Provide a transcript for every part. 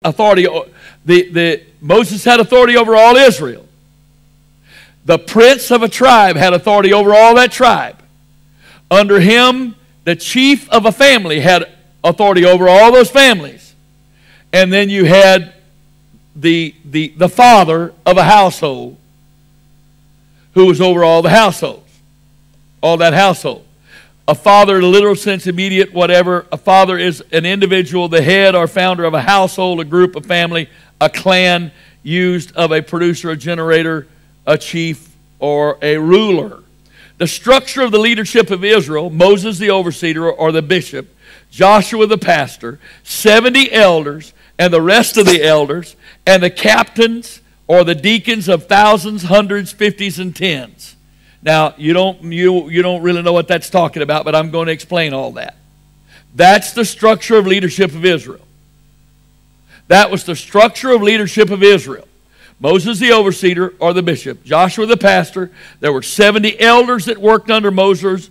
authority. Moses had authority over all Israel. The prince of a tribe had authority over all that tribe. Under him, the chief of a family had authority over all those families. And then you had the father of a household who was over all the households, all that household. A father, in a literal sense, immediate, whatever. A father is an individual, the head or founder of a household, a group, a family, a clan, used of a producer, a generator, a chief, or a ruler. The structure of the leadership of Israel: Moses the overseer or the bishop, Joshua the pastor, 70 elders, and the rest of the elders, and the captains or the deacons of thousands, hundreds, fifties, and tens. Now, you don't really know what that's talking about, but I'm going to explain all that. That's the structure of leadership of Israel. That was the structure of leadership of Israel. Moses the overseer or the bishop, Joshua the pastor. There were 70 elders that worked under Moses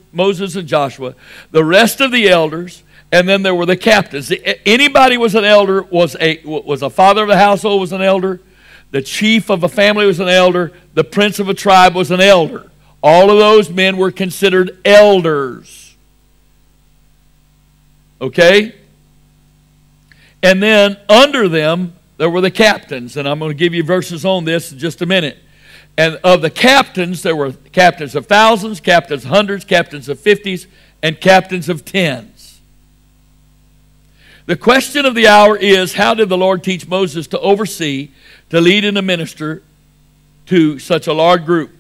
and Joshua. The rest of the elders, and then there were the captains. Anybody was an elder, was a father of the household was an elder. The chief of a family was an elder. The prince of a tribe was an elder. All of those men were considered elders. Okay? And then under them, there were the captains. And I'm going to give you verses on this in just a minute. And of the captains, there were captains of thousands, captains of hundreds, captains of fifties, and captains of tens. The question of the hour is, how did the Lord teach Moses to oversee, to lead and to minister to such a large group?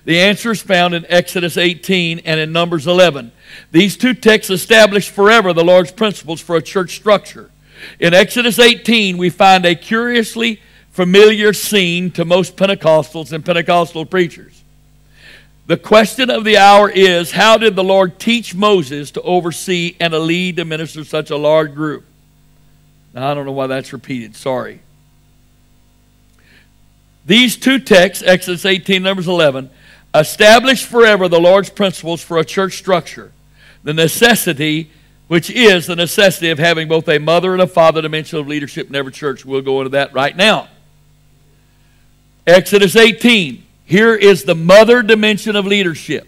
The answer is found in Exodus 18 and in Numbers 11. These two texts establish forever the Lord's principles for a church structure. In Exodus 18, we find a curiously familiar scene to most Pentecostals and Pentecostal preachers. The question of the hour is, how did the Lord teach Moses to oversee and to lead and minister such a large group? Now, I don't know why that's repeated. Sorry. These two texts, Exodus 18, Numbers 11, establish forever the Lord's principles for a church structure. The necessity, which is the necessity of having both a mother and a father dimension of leadership in every church. We'll go into that right now. Exodus 18. Here is the mother dimension of leadership.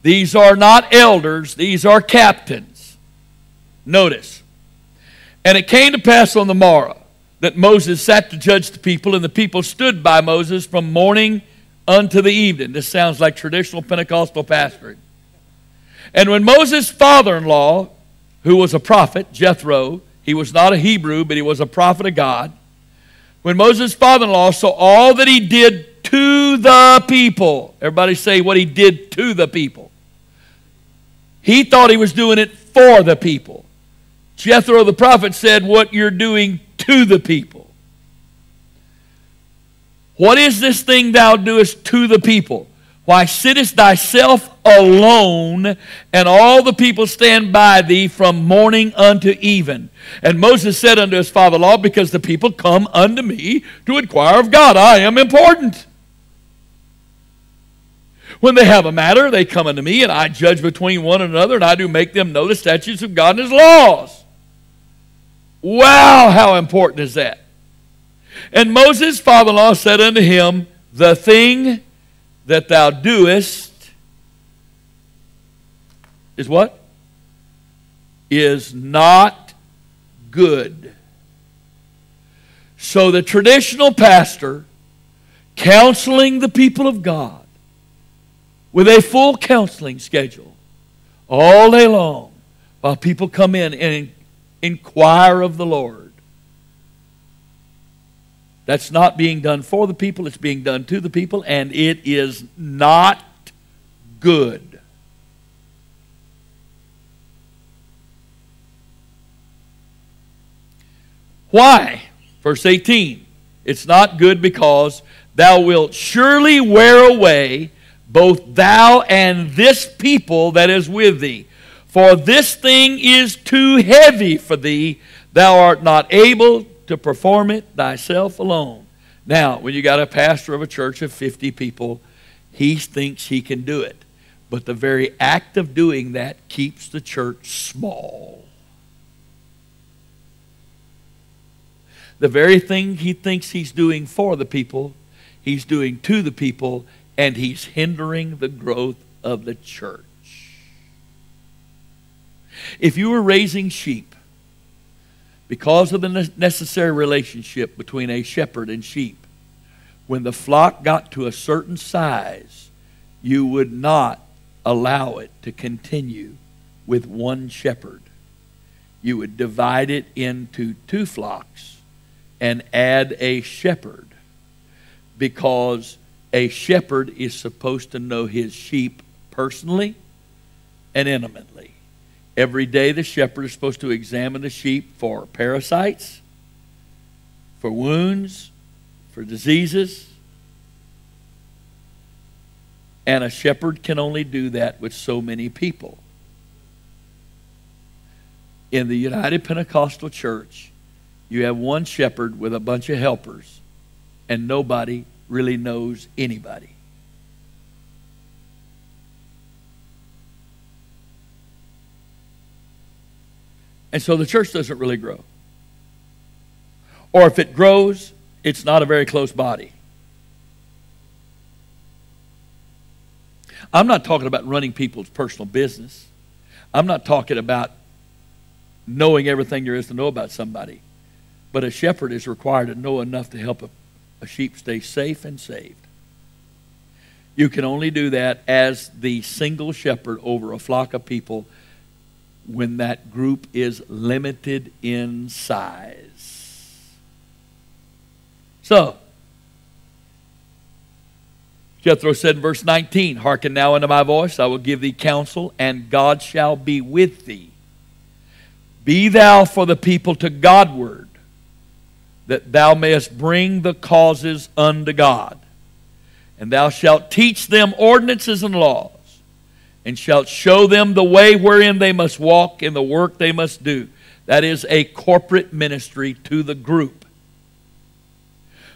These are not elders. These are captains. Notice. And it came to pass on the morrow that Moses sat to judge the people, and the people stood by Moses from morning unto the evening. This sounds like traditional Pentecostal pastoring. And when Moses' father-in-law, who was a prophet, Jethro, he was not a Hebrew, but he was a prophet of God. When Moses' father-in-law saw all that he did to the people, everybody say what he did to the people. He thought he was doing it for the people. Jethro the prophet said, what you're doing to the people. What is this thing thou doest to the people? Why sittest thyself alone, and all the people stand by thee from morning unto even? And Moses said unto his father-in-law, because the people come unto me to inquire of God. I am important. When they have a matter, they come unto me, and I judge between one another, and I do make them know the statutes of God and his laws. Wow, how important is that? And Moses' father-in-law said unto him, the thing that thou doest is what? Is not good. So the traditional pastor counseling the people of God with a full counseling schedule all day long while people come in and inquire of the Lord. That's not being done for the people, it's being done to the people, and it is not good. Why? Verse 18. It's not good because thou wilt surely wear away both thou and this people that is with thee. For this thing is too heavy for thee. Thou art not able to perform it thyself alone. Now, when you got a pastor of a church of 50 people, he thinks he can do it. But the very act of doing that keeps the church small. The very thing he thinks he's doing for the people, he's doing to the people, and he's hindering the growth of the church. If you were raising sheep, because of the necessary relationship between a shepherd and sheep, when the flock got to a certain size, you would not allow it to continue with one shepherd. You would divide it into 2 flocks and add a shepherd, because a shepherd is supposed to know his sheep personally and intimately. Every day the shepherd is supposed to examine the sheep for parasites, for wounds, for diseases. And a shepherd can only do that with so many people. In the United Pentecostal Church, you have one shepherd with a bunch of helpers, and nobody really knows anybody. And so the church doesn't really grow. Or if it grows, it's not a very close body. I'm not talking about running people's personal business. I'm not talking about knowing everything there is to know about somebody. But a shepherd is required to know enough to help a sheep stay safe and saved. You can only do that as the single shepherd over a flock of people when that group is limited in size. So, Jethro said in verse 19, "Hearken now unto my voice, I will give thee counsel, and God shall be with thee. Be thou for the people to Godward, that thou mayest bring the causes unto God. And thou shalt teach them ordinances and laws, and shalt show them the way wherein they must walk, and the work they must do." That is a corporate ministry to the group.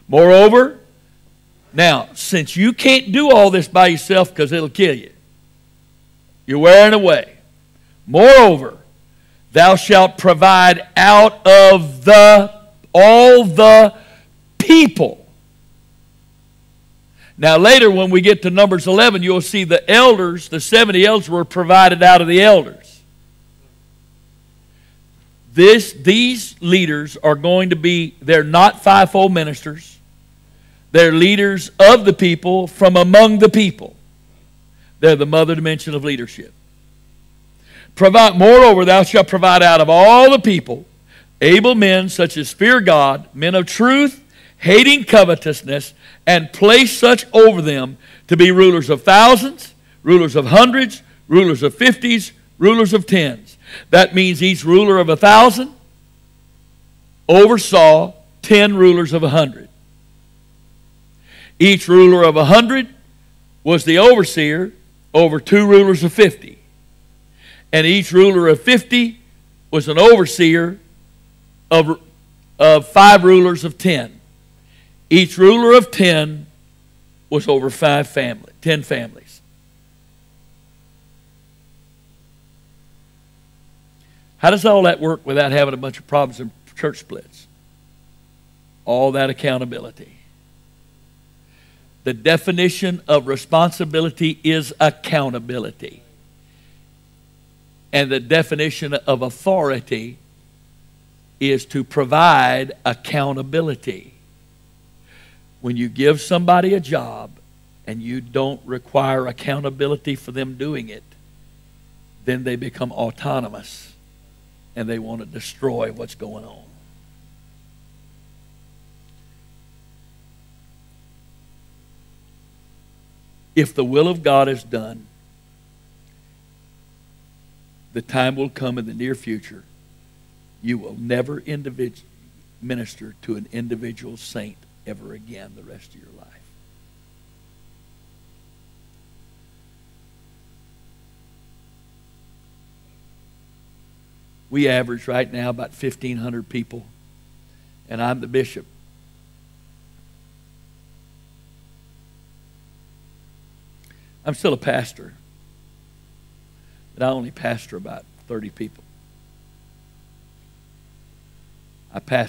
Moreover, now, since you can't do all this by yourself because it'll kill you, you're wearing away. Moreover, thou shalt provide out of all the people. Now later when we get to Numbers 11, you'll see the elders, the 70 elders were provided out of the elders. These leaders are going to be, they're not fivefold ministers. They're leaders of the people from among the people. They're the mother dimension of leadership. Moreover, thou shalt provide out of all the people able men such as fear God, men of truth, hating covetousness, and place such over them to be rulers of thousands, rulers of hundreds, rulers of 50s, rulers of 10s. That means each ruler of 1,000 oversaw 10 rulers of 100. Each ruler of 100 was the overseer over 2 rulers of 50. And each ruler of 50 was an overseer of 5 rulers of 10. Each ruler of 10 was over 10 families. How does all that work without having a bunch of problems and church splits? All that accountability. The definition of responsibility is accountability. And the definition of authority is to provide accountability. When you give somebody a job and you don't require accountability for them doing it, then they become autonomous and they want to destroy what's going on. If the will of God is done, the time will come in the near future you will never minister to an individual saint ever again the rest of your life. We average right now about 1,500 people, and I'm the bishop. I'm still a pastor, but I only pastor about 30 people. I pastor